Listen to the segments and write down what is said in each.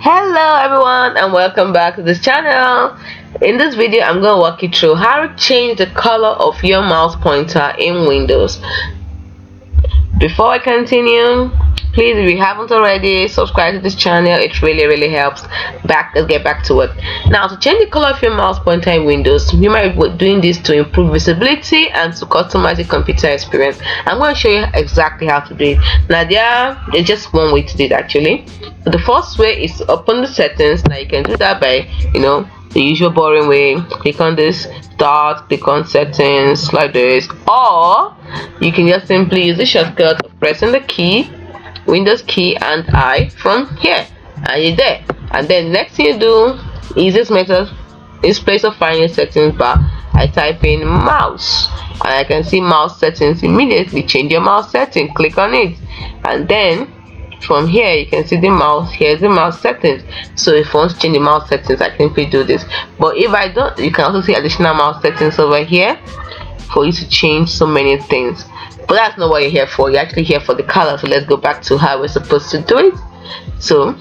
Hello everyone and welcome back to this channel. In this video I'm going to walk you through how to change the color of your mouse pointer in Windows. Before I continue, please, if you haven't already, subscribe to this channel. It really helps. Let's get back to it. Now, to change the color of your mouse pointer in Windows, you might be doing this to improve visibility and to customize the computer experience. I'm going to show you exactly how to do it. Now, there's just one way to do it actually. The first way is to open the settings. Now you can do that by the usual boring way. Click on this start, click on settings like this, or you can just simply use the shortcut of pressing the key, Windows key and I from here, and you're there. And then next thing you do, easiest method, is place of finding settings bar, I type in mouse and I can see mouse settings immediately. Change your mouse setting, click on it, and then from here you can see the mouse. Here's the mouse settings. So if you want to change the mouse settings, I can quickly do this. But if I don't, you can also see additional mouse settings over here for you to change so many things. But that's not what you're here for. You're actually here for the color. So let's go back to how we're supposed to do it. So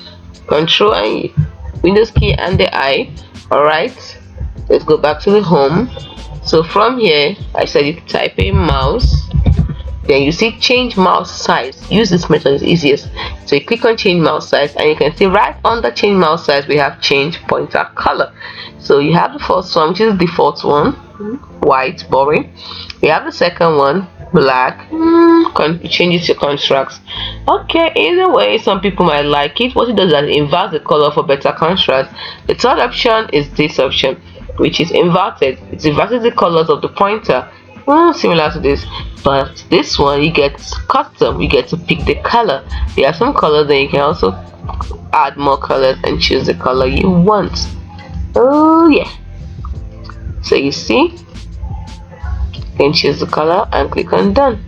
Control and Windows key and the I. Alright, let's go back to the home. So from here I said you type in mouse, then you see change mouse size. Use this method, it's easiest. So you click on change mouse size and you can see right under change mouse size we have change pointer color. So you have the first one, which is the default one, white, boring. You have the second one, black, changes your contrast. Okay, either way, some people might like it. What it does is that it inverts the color for better contrast. The third option is this option, which is inverted. It inverts the colors of the pointer. Similar to this, but this one you get custom. You get to pick the color. There are some colors, then you can also add more colors and choose the color you want. Oh yeah, so you see, you can choose the color and click on done.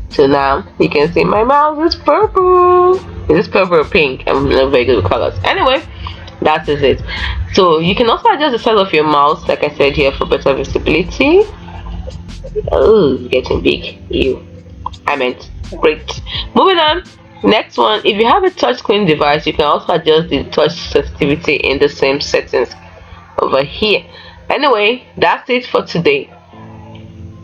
So now you can see my mouse is purple. It is purple or pink. I'm not very good with colors. Anyway, that is it. So you can also adjust the size of your mouse, like I said here, for better visibility. Oh, getting big. I meant great. Moving on. Next one, if you have a touchscreen device, you can also adjust the touch sensitivity in the same settings over here. Anyway, that's it for today.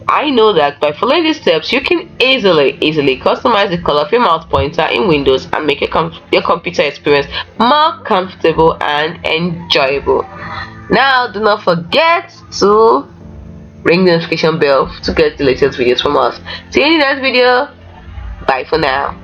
I know that by following these steps, you can easily customize the color of your mouse pointer in Windows and make your computer experience more comfortable and enjoyable. Now, do not forget to ring the notification bell to get the latest videos from us. See you in the next video. Bye for now.